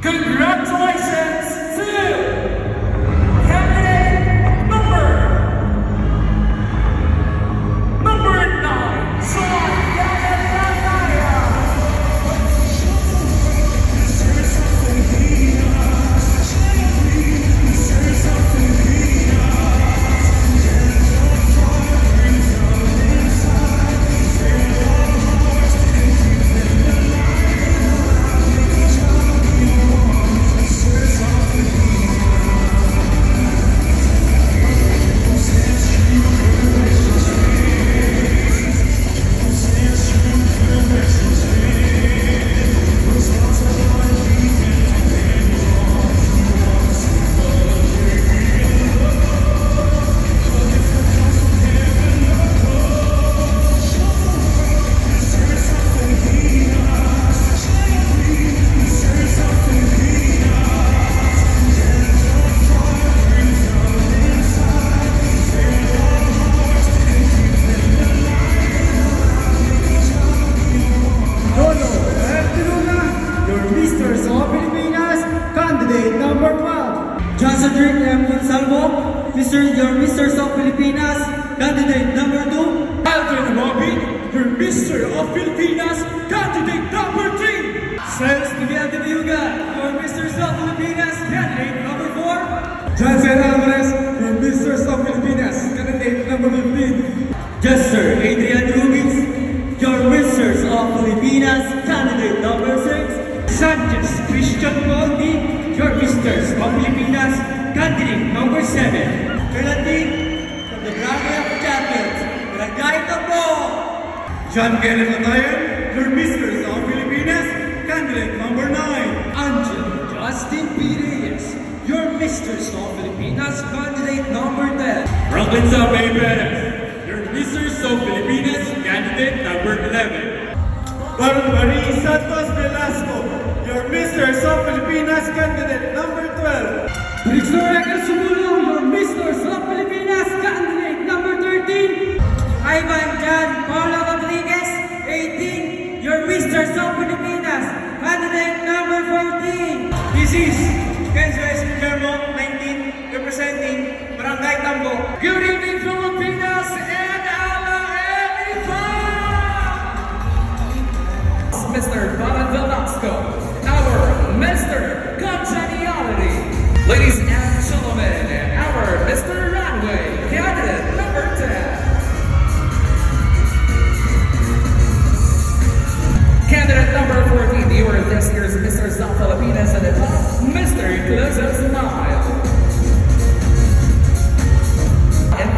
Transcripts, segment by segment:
Congratulations to candidate number 9, Sean Yananaya. Johnson Drake M. Salvo, your Mr. of Pilipinas, candidate number 2. Alvin Robin, your Mr. of Filipinas, candidate number 3. Cyrus Miguel de Viuga, your Mr. of Pilipinas, candidate number 4. Johnson Alvarez, your Mr. of Pilipinas, candidate number 15. Jester Adrian Rubins, your Mr. of Pilipinas, candidate number 6. Sanchez Christian Goldie, your Mr. of Filipinas, candidate number 7. Currently, from the Grammy of Champions, Barangay Tambo. John Kenneth Latayan, your Mr. of Pilipinas, candidate number 9. Angel Justin P. Reyes, your Mr. of Filipinas, candidate number 10. Franklin Sabay Perez, your Mr. of Filipinas, candidate number 11. Baron Marie Santos Velasco, your Mr. of Pilipinas, candidate number 12. Victoria Sumulong, your Mr. of Pilipinas, candidate number 13. Ivan Jan Paula Rodriguez, 18, your Mr. of Pilipinas, candidate number 14. This is Kenzo S. Guillermo, 19, representing Barangay Tambo. Good evening, Filipinas and Ala Elipa! Mr. Baron Velasco, our Mr. Congeniality. Ladies and gentlemen, our Mr. Runway, candidate number 10. Candidate number 14, you are this year's Mr. South Filipinas and the top, Mr. Pleasant Smile. And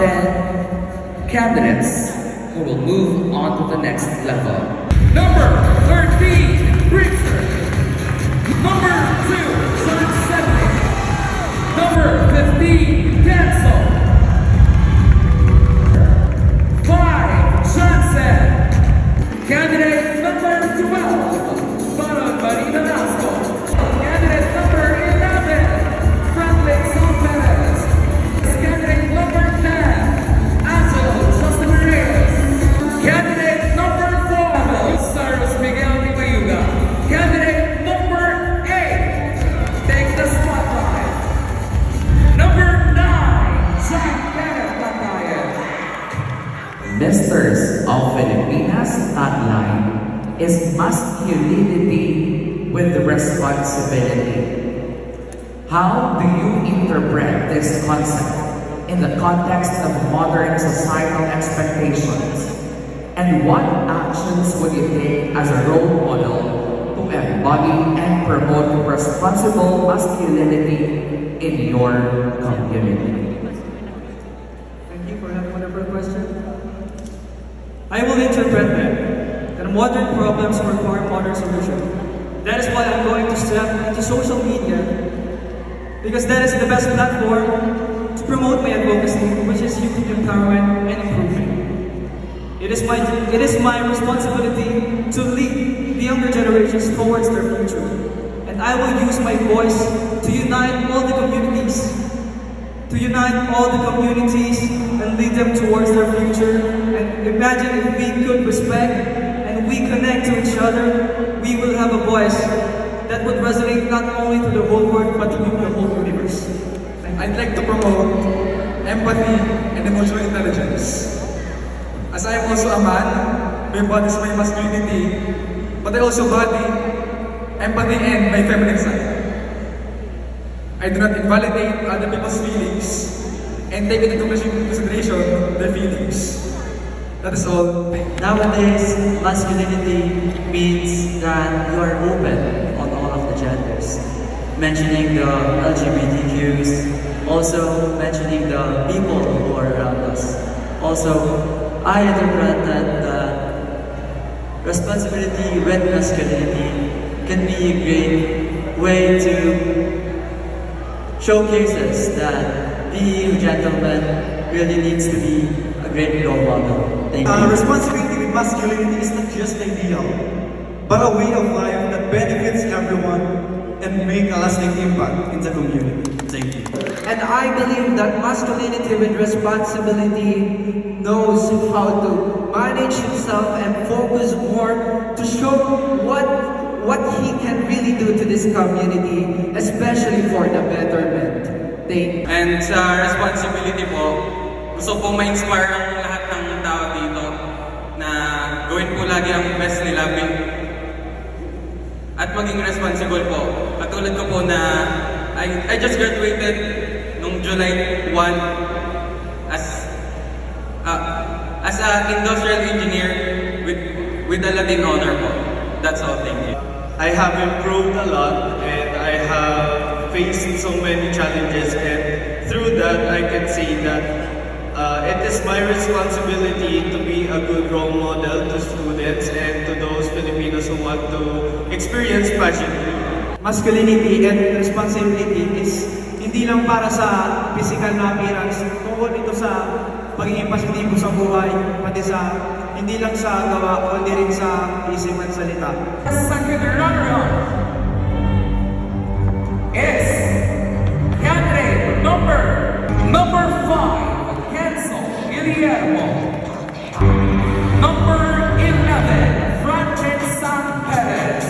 10 candidates who will move on to the next level. Number 13, Bridger. Number 2, Sun 7. Number 15, Denzel. 5, Johnson. Candidate number 12, Marina Velasco. Candidate number 11, Franklin Santos. Candidate number 10, Angelo Justin Reyes. Candidate number 4, Cyrus Miguel Nibayuga. Candidate number 8, take the spotlight. Number 9, Jack Kenneth Patayan. Misters of Filipinas tagline is masculinity with responsibility. How do you interpret this concept in the context of modern societal expectations? And what actions would you take as a role model to embody and promote responsible masculinity in your community? Thank you for that wonderful question. I will interpret that modern problems require modern solutions. That is why I'm going to step into social media, because that is the best platform to promote my advocacy, which is youth empowerment and improvement. It is my responsibility to lead the younger generations towards their future. And I will use my voice to unite all the communities, and lead them towards their future. And imagine if we could respect and we connect to each other, we will have a voice that would resonate not only to the whole world, but to the whole universe. I'd like to promote empathy and emotional intelligence. As I am also a man, my body is my masculinity, but I also body empathy and my feminine side. I do not invalidate other people's feelings and take into consideration their feelings. That is all. Nowadays, masculinity means that you are open on all of the genders. Mentioning the LGBTQs, also mentioning the people who are around us. Also, I interpret that responsibility with masculinity can be a great way to showcases that being a gentleman really needs to be a great role model. Thank you. Responsibility with masculinity is not just ideal, but a way of life that benefits everyone and make a lasting impact in the community. Thank you. And I believe that masculinity with responsibility knows how to manage himself and focus more to show what he can really do to this community, especially for the betterment. And sa responsibility po, gusto po ma-inspire ang lahat ng tao dito na gawin po lagi ang best nila at maging responsible po. Katulad ko po na I just graduated noong July 1 as an industrial engineer with a Latin honor po. That's all, thank you. I have improved a lot and I have faced so many challenges, and through that I can say that it is my responsibility to be a good role model to students and to those Filipinos who want to experience passion. Masculinity and responsibility is hindi lang para sa physical na appearance, tungkol ito sa pagiging positibo sa buhay, pati sa hindi lang sa gawa, kundi rin sa isip at salita. Second runner-up is candidate number 5, Hansel Guillermo. Number 11, Francesca Perez.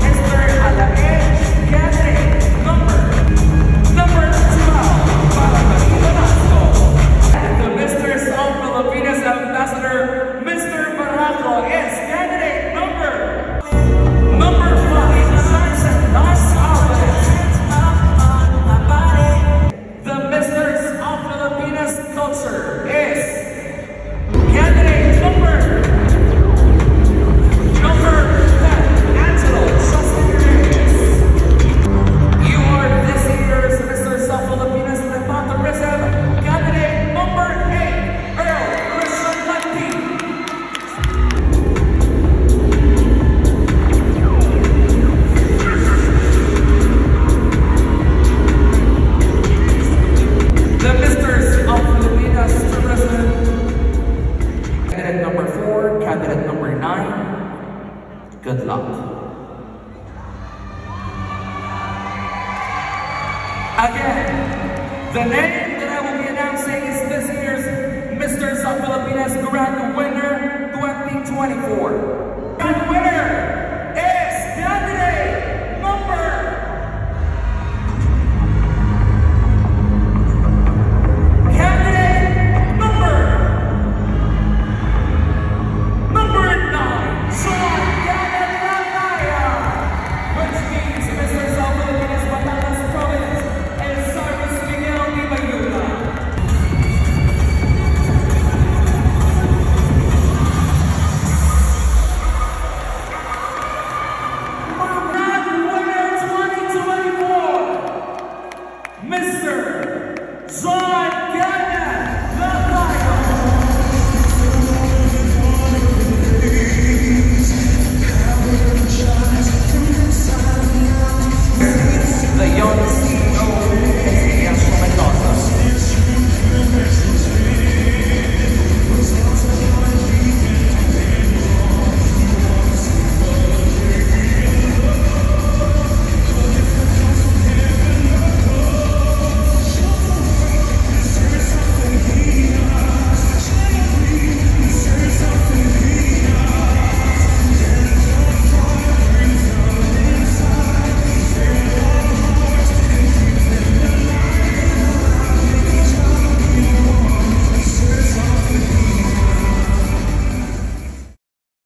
Mr. Alain, candidate number 12, Marina Velasco. And the Misters of Filipinas Ambassador, Mr. Barraco, is candidate Good luck. Again, the name that I will be announcing is this year's Mr. South Pilipinas Grand Winner 2024.